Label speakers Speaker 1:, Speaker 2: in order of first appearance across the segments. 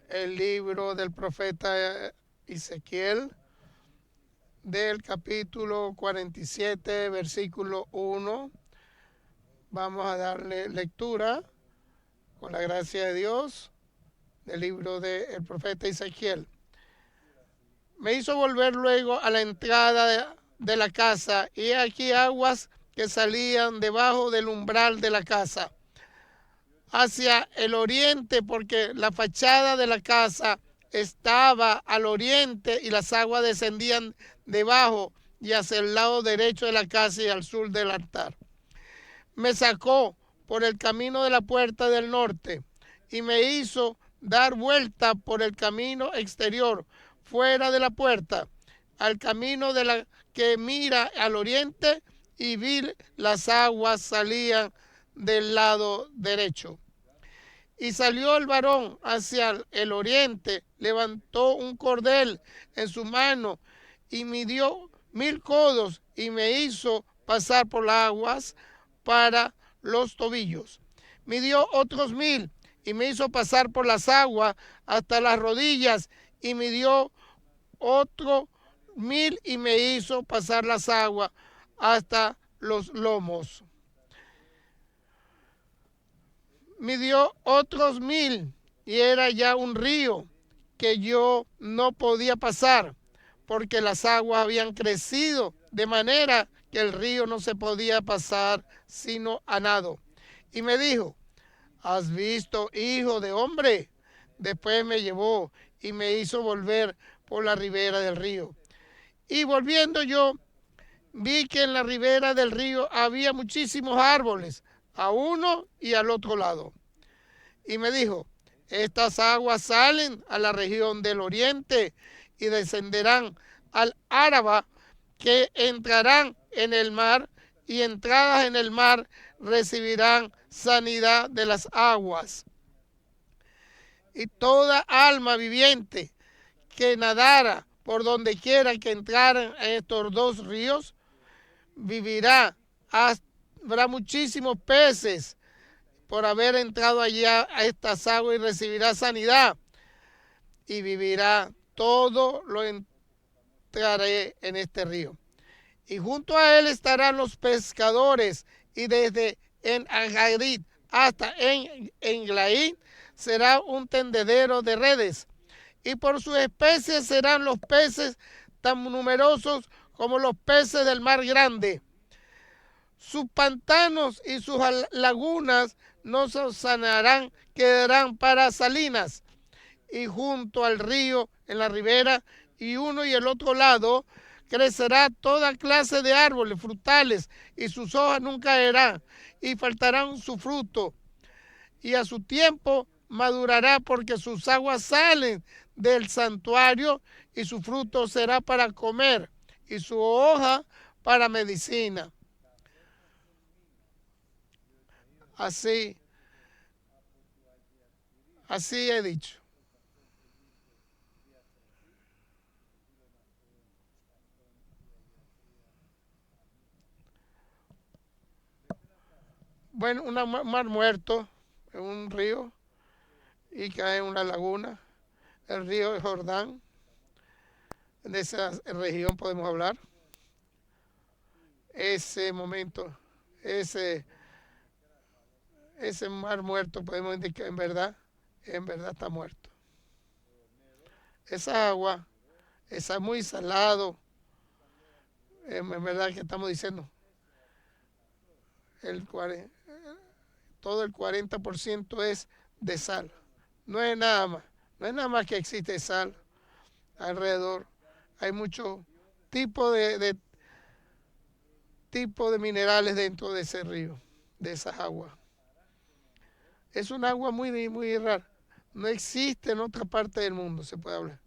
Speaker 1: el libro del profeta Ezequiel, del capítulo 47, versículo 1. Vamos a darle lectura, con la gracia de Dios, del libro del profeta Ezequiel. Me hizo volver luego a la entrada de la casa, y aquí aguas que salían debajo del umbral de la casa, hacia el oriente, porque la fachada de la casa estaba al oriente y las aguas descendían debajo y hacia el lado derecho de la casa y al sur del altar. Me sacó por el camino de la puerta del norte y me hizo dar vuelta por el camino exterior, fuera de la puerta, al camino de la que mira al oriente, y vi las aguas salían del lado derecho. Y salió el varón hacia el oriente, levantó un cordel en su mano y midió 1000 codos y me hizo pasar por las aguas para los tobillos. Midió otros 1000 y me hizo pasar por las aguas hasta las rodillas, y midió otro 1000 y me hizo pasar las aguas hasta los lomos. Midió otros 1000 y era ya un río que yo no podía pasar, porque las aguas habían crecido de manera que el río no se podía pasar sino a nado. Y me dijo: ¿has visto, hijo de hombre? Después me llevó y me hizo volver por la ribera del río. Y volviendo yo, vi que en la ribera del río había muchísimos árboles, a uno y al otro lado. Y me dijo: estas aguas salen a la región del oriente y descenderán al Araba, que entrarán en el mar, y entradas en el mar recibirán sanidad de las aguas. Y toda alma viviente que nadara por donde quiera que entraran en estos dos ríos vivirá. Habrá muchísimos peces por haber entrado allá a estas aguas, y recibirá sanidad, y vivirá. Todo lo entraré en este río. Y junto a él estarán los pescadores, y desde en Agarit hasta en Englaín será un tendedero de redes. Y por sus especies serán los peces tan numerosos como los peces del mar grande. Sus pantanos y sus lagunas no se sanarán, quedarán para salinas. Y junto al río, en la ribera, y uno y el otro lado, crecerá toda clase de árboles frutales, y sus hojas nunca caerán, y faltarán su fruto. Y a su tiempo madurará, porque sus aguas salen del santuario, y su fruto será para comer, y su hoja para medicina. Así he dicho. Bueno, un mar muerto en un río y cae en una laguna. El río Jordán, de esa región podemos hablar. Ese momento, ese mar muerto, podemos indicar en verdad está muerto. Esa agua, esa muy salado, en verdad que estamos diciendo, todo el 40% es de sal. No es nada más que existe sal alrededor. Hay muchos tipos de minerales dentro de ese río, de esas aguas. Es un agua muy, muy rara. No existe en otra parte del mundo, se puede hablar,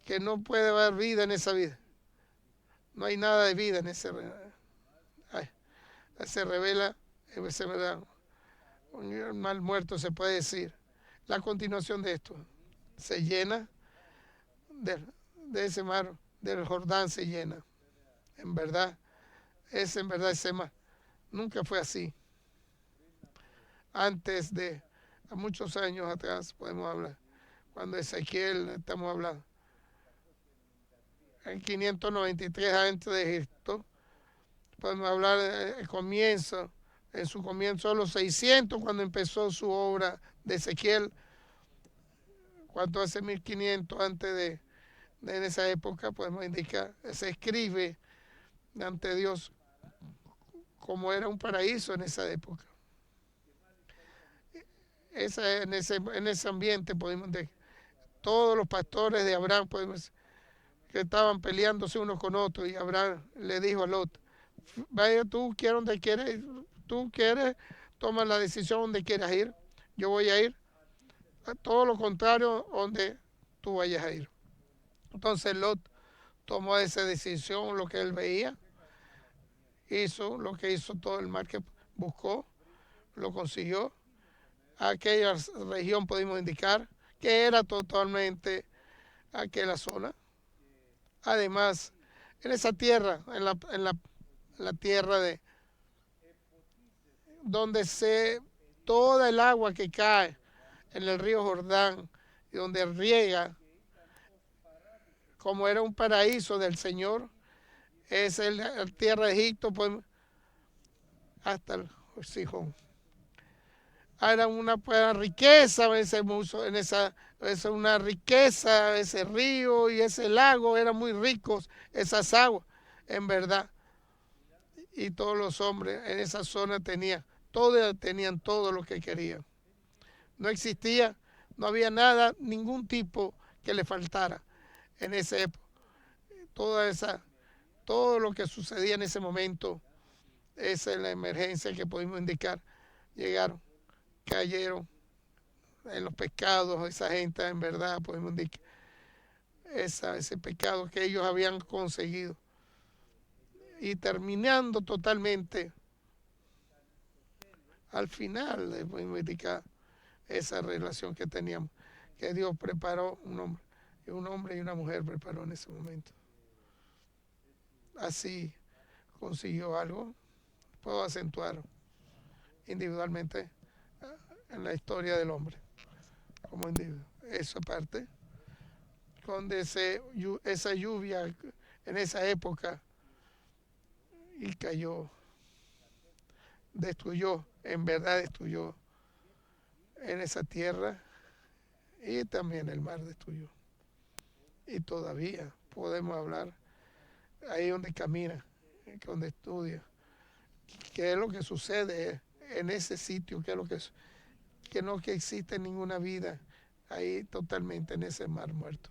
Speaker 1: que no puede haber vida en esa vida. No hay nada de vida en ese río. Se revela, un mal muerto, se puede decir. La continuación de esto se llena de ese mar del Jordán, se llena. En verdad ese mar nunca fue así. Antes de a muchos años atrás podemos hablar, cuando Ezequiel, estamos hablando, en 593 antes de Cristo, podemos hablar del comienzo, en su comienzo de los 600, cuando empezó su obra de Ezequiel, cuando hace 1500 antes de en esa época, podemos indicar, se escribe ante Dios como era un paraíso en esa época. En ese ambiente podemos decir, todos los pastores de Abraham podemos, que estaban peleándose unos con otros, y Abraham le dijo a Lot, vaya tú, donde quieres, tú quieres, toma la decisión donde quieras ir, yo voy a ir a todo lo contrario donde tú vayas a ir. Entonces Lot tomó esa decisión, lo que él veía, hizo lo que hizo todo el mar que buscó, lo consiguió. Aquella región podemos indicar que era totalmente aquella zona. Además, en esa tierra, en la tierra de donde toda el agua que cae en el río Jordán y donde riega, como era un paraíso del Señor, es la tierra de Egipto, pues, hasta el Sijón. Era una riqueza una riqueza, ese río y ese lago, eran muy ricos esas aguas, en verdad. Y todos los hombres en esa zona tenían todo lo que querían. No existía, no había nada, ningún tipo que le faltara en esa época. Todo lo que sucedía en ese momento, esa es la emergencia que podemos indicar. Llegaron, cayeron en los pecados, esa gente, en verdad, podemos indicar ese pecado que ellos habían conseguido, y terminando totalmente al final, podemos indicar esa relación que teníamos, que Dios preparó un hombre y una mujer preparó en ese momento. Así consiguió algo. Puedo acentuar individualmente en la historia del hombre como individuo. Esa parte, con esa lluvia en esa época, y cayó, destruyó, en verdad destruyó en esa tierra, y también el mar destruyó. Y todavía podemos hablar ahí donde camina, donde estudia, qué es lo que sucede en ese sitio, qué es lo que no que existe ninguna vida ahí totalmente en ese mar muerto,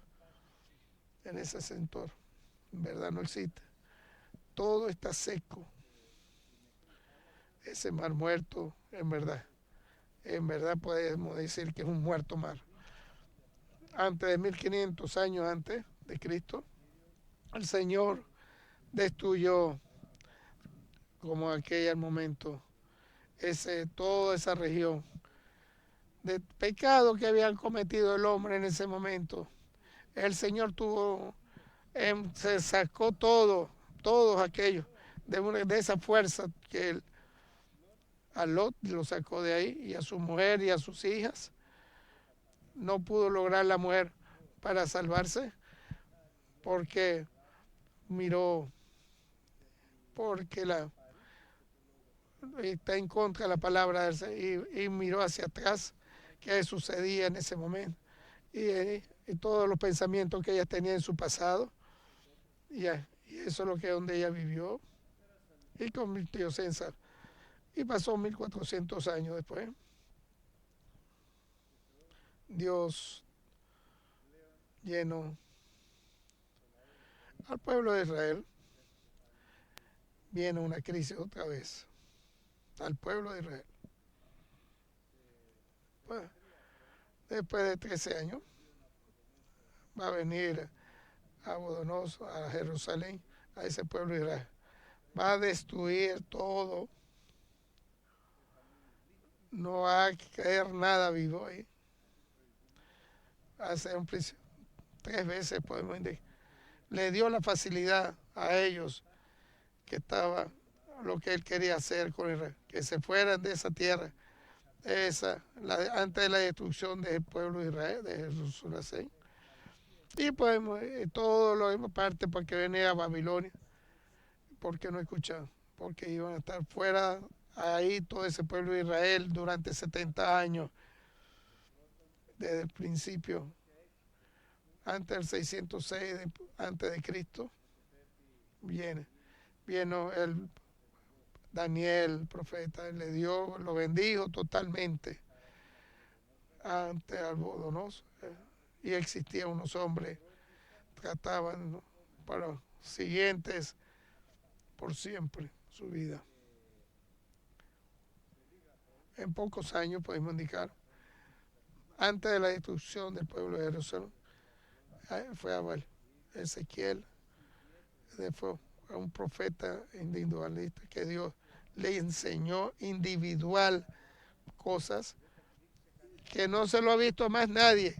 Speaker 1: en ese sector, en verdad no existe. Todo está seco. Ese mar muerto, en verdad podemos decir que es un muerto mar. Antes de 1500 años antes de Cristo, el Señor destruyó, como aquel momento, toda esa región de pecado que habían cometido el hombre en ese momento. El Señor se sacó todos aquellos de esa fuerza que a Lot lo sacó de ahí, y a su mujer y a sus hijas. No pudo lograr la mujer para salvarse, porque está en contra de la palabra de él, y miró hacia atrás qué sucedía en ese momento, y todos los pensamientos que ella tenía en su pasado, y eso es lo que donde ella vivió, y convirtióse en sal. Y pasó 1400 años después. Dios llenó al pueblo de Israel. Viene una crisis otra vez al pueblo de Israel. Pues, después de 13 años va a venir a Nabucodonosor, a Jerusalén, a ese pueblo de Israel. Va a destruir todo. No va a caer nada vivo ahí. Hace un principio, 3 veces podemos indicar. Le dio la facilidad a ellos, que estaba lo que él quería hacer con Israel, que se fueran de esa tierra antes de la destrucción del pueblo de Israel, de Jerusalén. Y pues todo lo demás parte porque venía a Babilonia, porque no escuchaban, porque iban a estar fuera ahí todo ese pueblo de Israel durante 70 años, desde el principio, antes del 606 antes de Cristo, vino el Daniel, el profeta, le dio, lo bendijo totalmente ante Albodonoso. Y existían unos hombres, trataban, ¿no?, para los siguientes por siempre su vida. En pocos años podemos indicar, antes de la destrucción del pueblo de Jerusalén, fue a Ezequiel, fue a un profeta individualista que Dios le enseñó individual cosas que no se lo ha visto más nadie.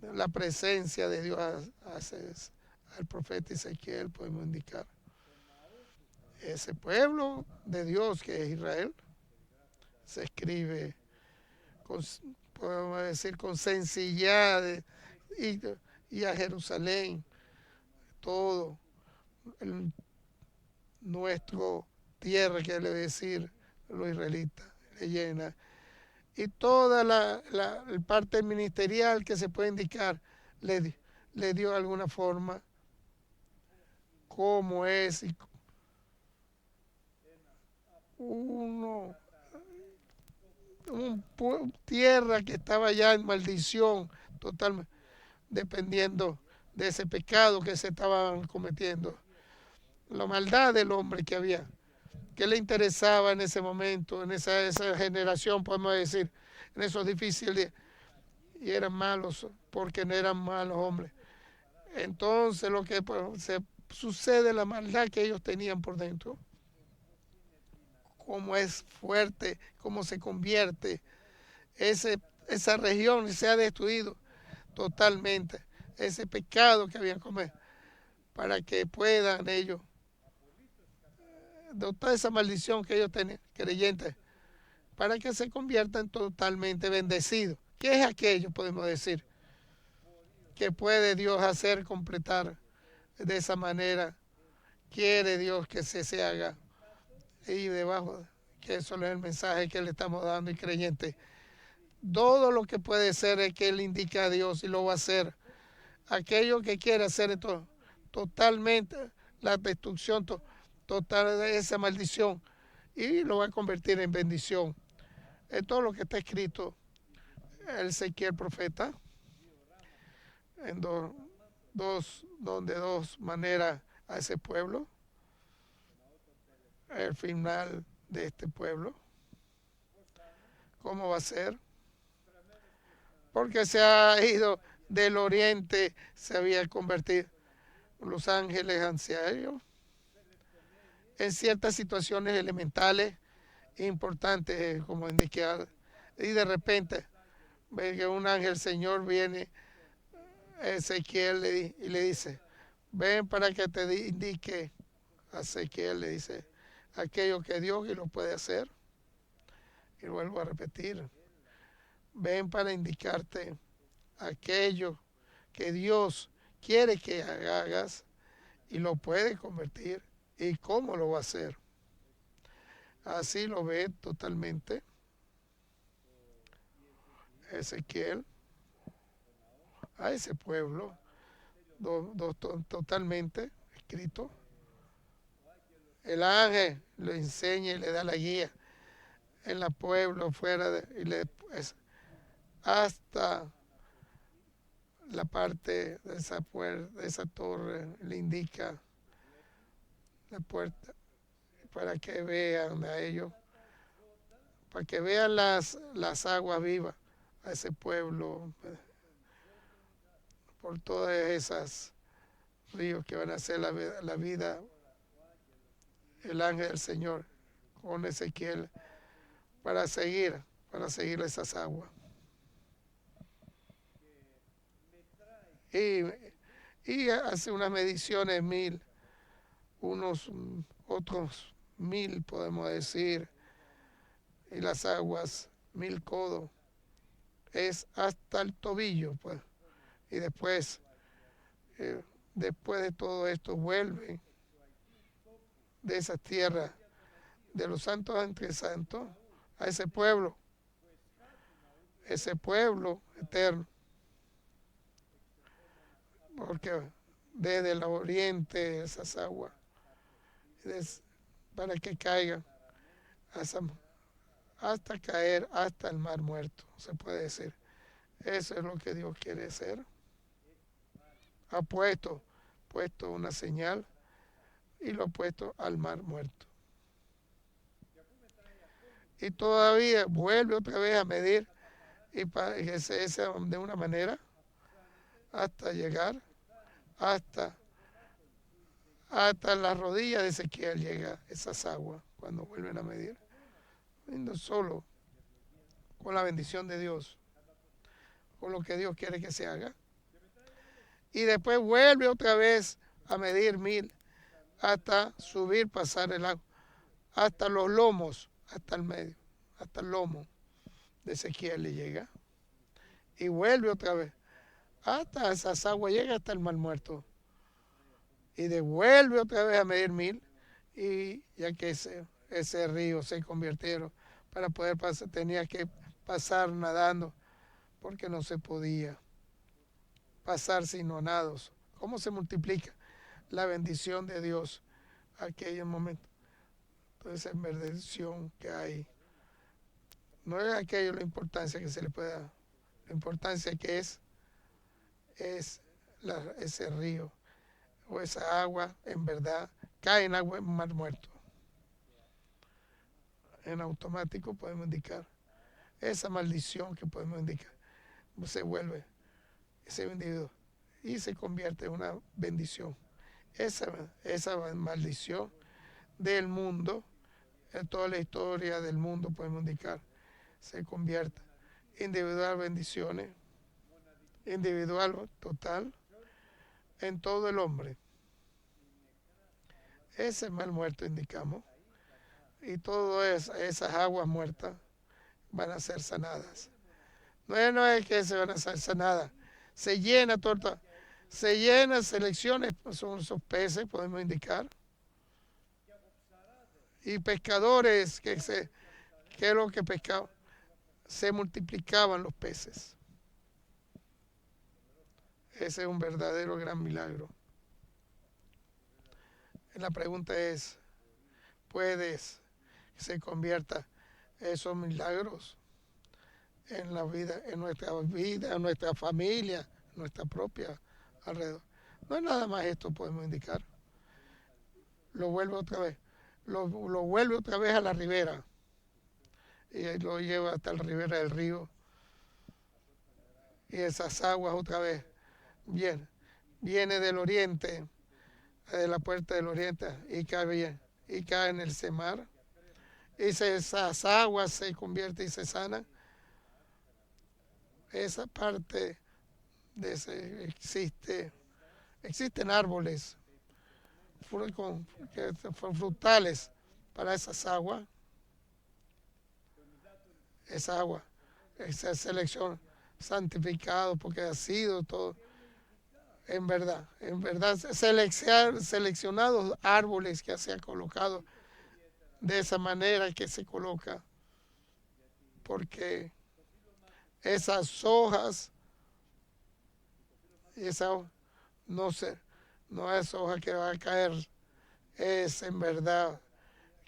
Speaker 1: La presencia de Dios al profeta Ezequiel, podemos indicar. Ese pueblo de Dios que es Israel se escribe podemos decir con sencillez, y a Jerusalén todo nuestro tierra, quiere decir los israelitas, le llena, y toda la parte ministerial que se puede indicar le dio de alguna forma cómo es una tierra que estaba ya en maldición totalmente, dependiendo de ese pecado que se estaban cometiendo, la maldad del hombre que había, que le interesaba en ese momento, en esa generación, podemos decir, en esos difíciles días, y eran malos porque no eran malos hombres. Entonces lo que sucede, la maldad que ellos tenían por dentro, cómo es fuerte, cómo se convierte esa región, se ha destruido totalmente ese pecado que habían cometido, para que puedan ellos, de toda esa maldición que ellos tenían, creyentes, para que se conviertan totalmente bendecidos. ¿Qué es aquello, podemos decir, que puede Dios hacer completar de esa manera? Quiere Dios que se haga. Y debajo, que eso es el mensaje que le estamos dando, y creyente, todo lo que puede ser es que Él indica a Dios y lo va a hacer. Aquello que quiere hacer esto, totalmente la destrucción total de esa maldición, y lo va a convertir en bendición. Es todo lo que está escrito el Ezequiel profeta, en dos maneras a ese pueblo, el final de este pueblo, cómo va a ser, porque se ha ido del oriente, se había convertido en los ángeles ancianos, en ciertas situaciones elementales importantes, como indicar, y de repente ve que un ángel Señor viene a Ezequiel y le dice, ven para que te indique. A Ezequiel le dice aquello que Dios y lo puede hacer. Y vuelvo a repetir, ven para indicarte aquello que Dios quiere que hagas y lo puede convertir, y cómo lo va a hacer. Así lo ve totalmente Ezequiel a ese pueblo, totalmente escrito. El ángel lo enseña y le da la guía en la pueblo, fuera hasta la parte de esa puerta, de esa torre, le indica la puerta para que vean a ellos, para que vean las aguas vivas a ese pueblo, por todas esas ríos que van a hacer la vida, el ángel del Señor con Ezequiel para seguir esas aguas. Y hace unas mediciones, unos otros 1000 podemos decir, y las aguas 1000 codos, es hasta el tobillo, pues. Y después, después de todo esto, vuelve de esas tierras, de los santos entre santos, a ese pueblo eterno, porque desde el oriente esas aguas, para que caigan hasta caer hasta el mar muerto, se puede decir. Eso es lo que Dios quiere hacer. Ha puesto una señal y lo ha puesto al mar muerto. Y todavía vuelve otra vez a medir y de una manera hasta llegar hasta las rodillas de Ezequiel llega esas aguas cuando vuelven a medir. Y no solo con la bendición de Dios, con lo que Dios quiere que se haga. Y después vuelve otra vez a medir 1000 hasta subir, pasar el agua, hasta los lomos, hasta el medio, hasta el lomo de Ezequiel le llega. Y vuelve otra vez hasta esas aguas, llega hasta el mar muerto. Y devuelve otra vez a medir 1000 y ya que ese río se convirtieron, para poder pasar tenía que pasar nadando porque no se podía pasar sino nados. ¿Cómo se multiplica la bendición de Dios aquellos momentos? Entonces, esa bendición que hay no es aquello la importancia que se le puede dar, la importancia que es ese río o esa agua en verdad cae en agua en mar muerto. En automático podemos indicar esa maldición que podemos indicar, se vuelve ese individuo y se convierte en una bendición. Esa maldición del mundo, en toda la historia del mundo podemos indicar, se convierte individual bendiciones, individual total en todo el hombre. Ese mal muerto indicamos, y todas esas aguas muertas van a ser sanadas. No es que se van a ser sanadas, se llena torta, se llena selecciones, son esos peces, podemos indicar, y pescadores que es lo que pescaban, se multiplicaban los peces. Ese es un verdadero gran milagro. La pregunta es, ¿puedes que se convierta esos milagros en la vida, en nuestra familia, en nuestra propia alrededor? No es nada más esto, podemos indicar. Lo vuelve otra vez. Lo vuelve otra vez a la ribera. Y lo lleva hasta la ribera del río. Y esas aguas otra vez viene del oriente, de la puerta del oriente, y cae en el mar. Y esas aguas se convierten y se sanan. Esa parte de ese existen árboles frutales para esas aguas. Esa selección santificado porque ha sido todo en verdad seleccionados árboles que se han colocado de esa manera que se coloca, porque esas hojas, no es hoja que va a caer, es en verdad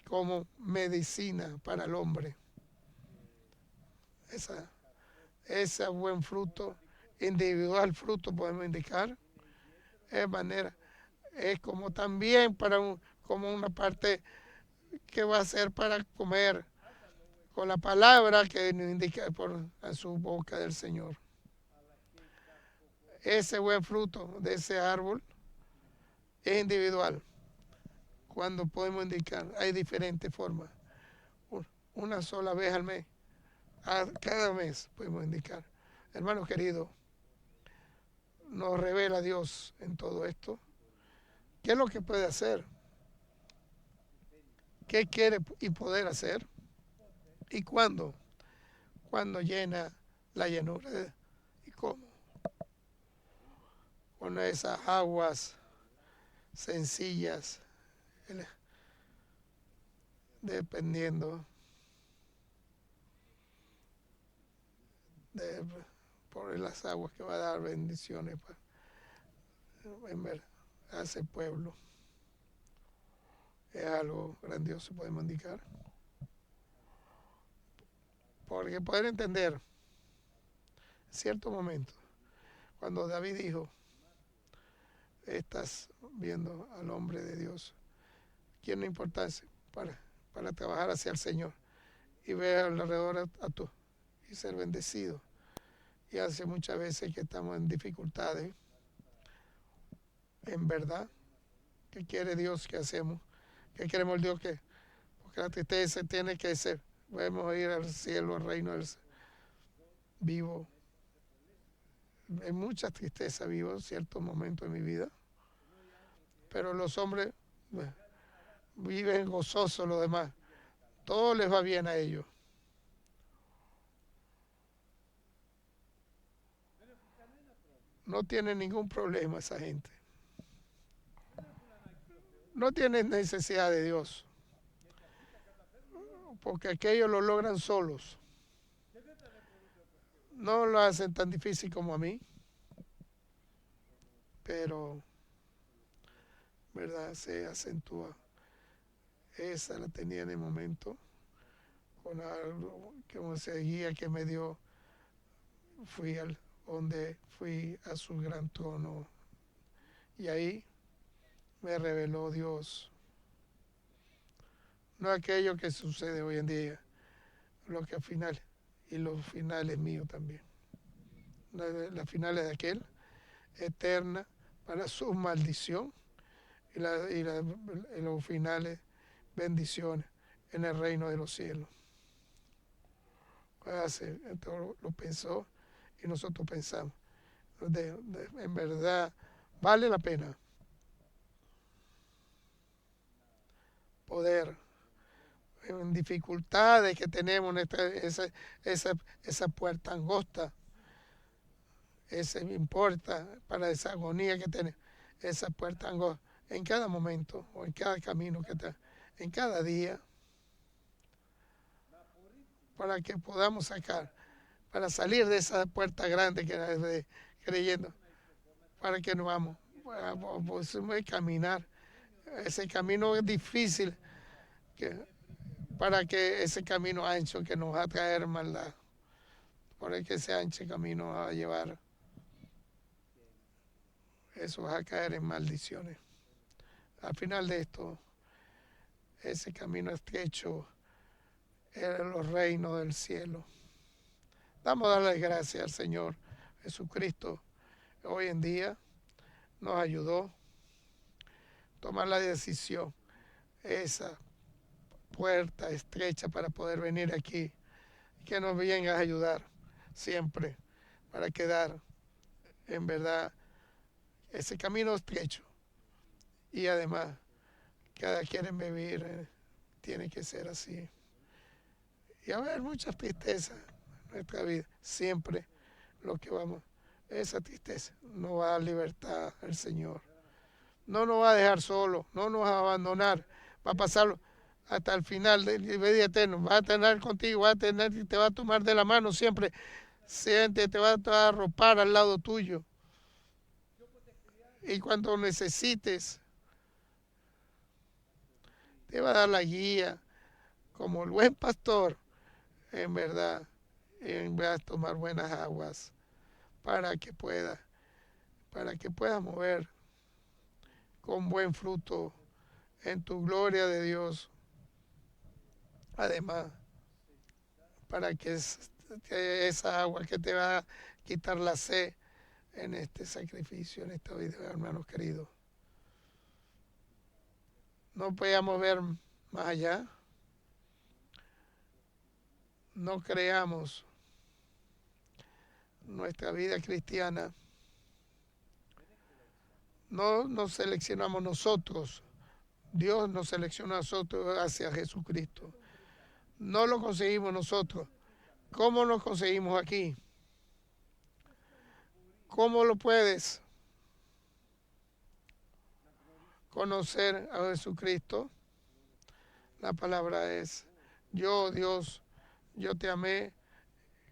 Speaker 1: como medicina para el hombre. Ese buen fruto, individual fruto podemos indicar, es como también como una parte que va a ser para comer con la palabra que nos indica a su boca del Señor. Ese buen fruto de ese árbol es individual. Cuando podemos indicar, hay diferentes formas. Una sola vez al mes, cada mes podemos indicar. Hermanos queridos, nos revela Dios en todo esto. ¿Qué es lo que puede hacer? ¿Qué quiere y poder hacer? ¿Y cuándo? cuando llena la llanura. ¿Y cómo? Con esas aguas sencillas, dependiendo por las aguas que va a dar bendiciones a ese pueblo. Es algo grandioso, podemos indicar. Porque poder entender, en cierto momento, cuando David dijo, estás viendo al hombre de Dios, quien no importarse para trabajar hacia el Señor y ver alrededor a tú y ser bendecido. Y hace muchas veces que estamos en dificultades, en verdad, ¿qué quiere Dios que hacemos? ¿Qué queremos el Dios que? Porque la tristeza tiene que ser, podemos ir al cielo, al reino del vivo. Hay mucha tristeza vivo en ciertos momentos de mi vida, pero los hombres viven gozosos, los demás, todo les va bien a ellos. No tienen ningún problema esa gente. No tienen necesidad de Dios, porque aquellos lo logran solos. No lo hacen tan difícil como a mí, pero, ¿verdad? Se acentúa. Esa la tenía en el momento, con algo que se guía que me dio. Fui a su gran trono, y ahí me reveló Dios. No aquello que sucede hoy en día, lo que al final, y los finales míos también. Las finales de aquel, eterna, para su maldición, y los finales, bendiciones en el reino de los cielos. Lo pensó y nosotros pensamos. En verdad, vale la pena poder, en dificultades que tenemos, esa puerta angosta, ese me importa para esa agonía que tenemos, esa puerta angosta, en cada momento o en cada camino que está, en cada día, para que podamos para salir de esa puerta grande que creyendo, para que nos vamos a caminar. Ese camino es difícil, para que ese camino ancho que nos va a traer maldad, por el que ese ancho camino va a llevar, eso va a caer en maldiciones. Al final de esto, ese camino estrecho es los reinos del cielo. Damos a darle gracias al Señor Jesucristo. Hoy en día nos ayudó a tomar la decisión, esa puerta estrecha para poder venir aquí, que nos venga a ayudar siempre para quedar en verdad ese camino estrecho. Y además, cada quien vivir tiene que ser así. Y va a haber muchas tristezas en nuestra vida. Siempre lo que vamos, esa tristeza nos va a dar libertad el Señor. No nos va a dejar solos, no nos va a abandonar, va a pasarlo hasta el final del vida eterno. Va a tener contigo, te va a tomar de la mano siempre, te va a arropar al lado tuyo. Y cuando necesites, te va a dar la guía, como el buen pastor, en verdad, a tomar buenas aguas para que puedas mover con buen fruto en tu gloria de Dios. Además, para que esa agua que te va a quitar la sed en este sacrificio, en esta vida, hermanos queridos. No podíamos ver más allá. No creamos nuestra vida cristiana. No nos seleccionamos nosotros. Dios nos selecciona a nosotros hacia Jesucristo. No lo conseguimos nosotros, ¿Cómo nos conseguimos aquí? ¿Cómo lo puedes conocer a Jesucristo? La palabra es, yo Dios, yo te amé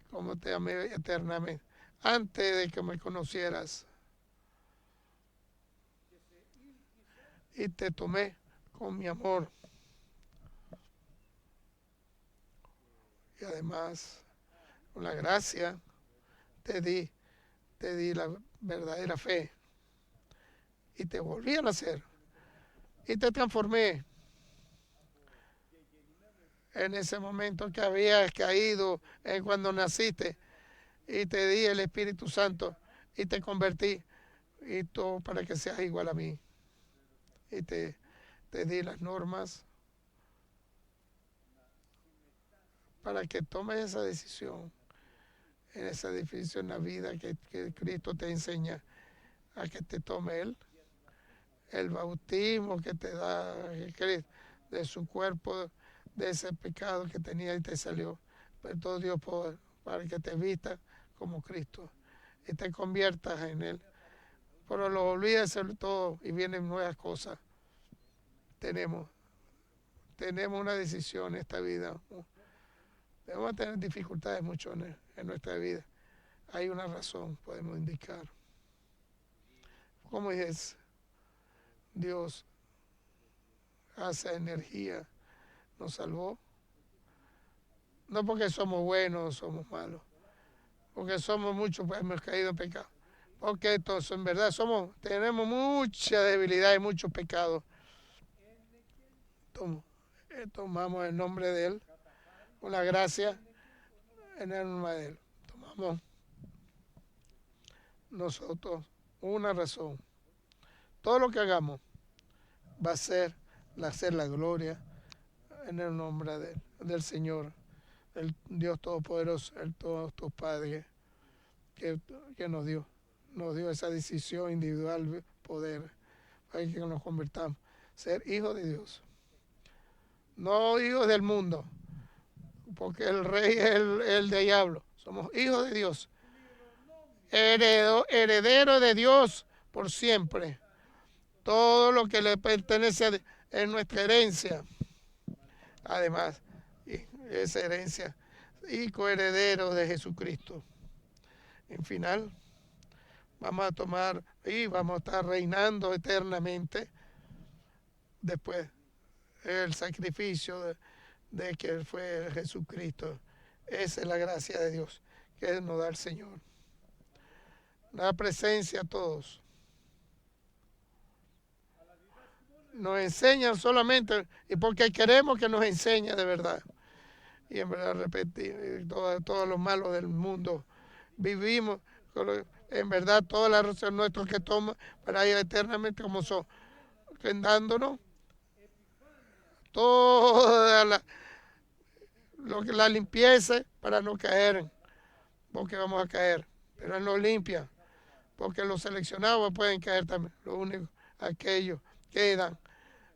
Speaker 1: como te amé eternamente, antes de que me conocieras, y te tomé con mi amor. Y además, con la gracia, te di la verdadera fe y te volví a nacer y te transformé en ese momento que habías caído en cuando naciste y te di el Espíritu Santo y te convertí y todo para que seas igual a mí y te di las normas para que tomes esa decisión en esa decisión en la vida que Cristo te enseña a que te tome Él, el bautismo que te da de su cuerpo, de ese pecado que tenía y te salió. Pero todo Dios para que te vistas como Cristo y te conviertas en Él. Pero lo olvides todo y vienen nuevas cosas. Tenemos una decisión en esta vida. Debemos tener dificultades mucho en nuestra vida. Hay una razón, podemos indicar. ¿Cómo es? Dios hace energía, nos salvó. No porque somos buenos o somos malos, porque somos muchos, pues hemos caído en pecado. Porque entonces, en verdad, tenemos mucha debilidad y muchos pecados. Tomamos el nombre de Él, con la gracia en el nombre de Él. Tomamos nosotros una razón. Todo lo que hagamos va a ser hacer la gloria en el nombre del Señor, el Dios Todopoderoso, el todo tu Padre que nos dio esa decisión individual, poder, para que nos convertamos, ser hijos de Dios, no hijos del mundo, porque el rey es el diablo, somos hijos de Dios, heredero de Dios por siempre, todo lo que le pertenece es nuestra herencia, además, esa herencia, y coheredero de Jesucristo. En final, vamos a tomar y vamos a estar reinando eternamente después el sacrificio de que fue Jesucristo. Esa es la gracia de Dios que nos da el Señor. La presencia a todos. Nos enseñan solamente y porque queremos que nos enseñe de verdad. Y en verdad repetir todo lo malo del mundo. Vivimos en verdad todas las razones nuestras que toma para ir eternamente como son, dándonos toda la limpieza para no caer, porque vamos a caer, pero Él nos limpia, porque los seleccionados pueden caer también, lo único, aquellos quedan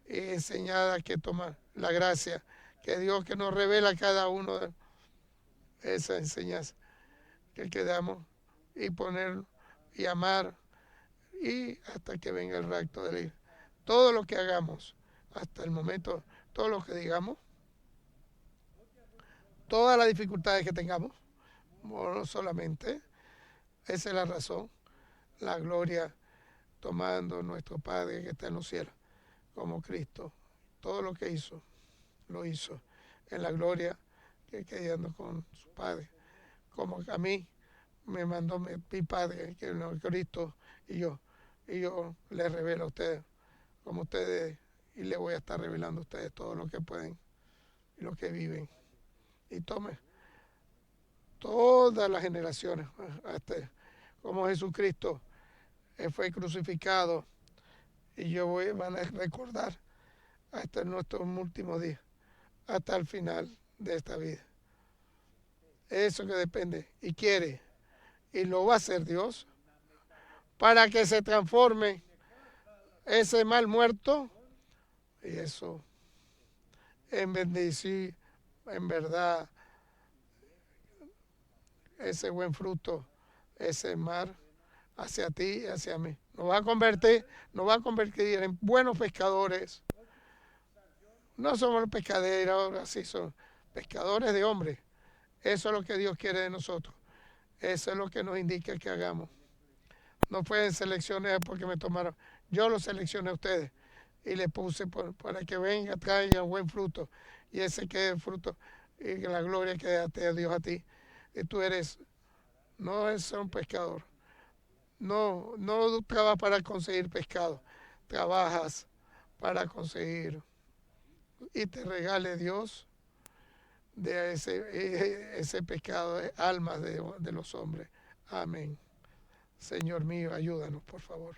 Speaker 1: enseñadas que tomar la gracia, que Dios que nos revela a cada uno de esa enseñanza, que quedamos y poner y amar y hasta que venga el rapto de la iglesia. Todo lo que hagamos hasta el momento, todo lo que digamos, todas las dificultades que tengamos, no solamente, esa es la razón, la gloria tomando nuestro Padre que está en los cielos, como Cristo, todo lo que hizo, lo hizo en la gloria que quedando con su Padre, como a mí me mandó mi Padre, que es Cristo, y yo les revelo a ustedes, como ustedes, y les voy a estar revelando a ustedes todo lo que pueden y lo que viven. Y tome todas las generaciones, hasta como Jesucristo fue crucificado, y van a recordar hasta nuestros últimos días, hasta el final de esta vida. Eso que depende y quiere, y lo va a hacer Dios, para que se transforme ese mal muerto, y eso en bendecir, en verdad, ese buen fruto, ese mar hacia ti y hacia mí. Nos va a convertir en buenos pescadores. No somos pescaderos, así son pescadores de hombres. Eso es lo que Dios quiere de nosotros. Eso es lo que nos indica que hagamos. No pueden seleccionar porque me tomaron. Yo los seleccioné a ustedes y les puse para que venga, traigan buen fruto. Y ese que es fruto y que la gloria que a Dios a ti. Y tú no eres un pescador. No trabajas para conseguir pescado. Trabajas para conseguir y te regale Dios de ese pecado de almas de los hombres. Amén. Señor mío, ayúdanos, por favor.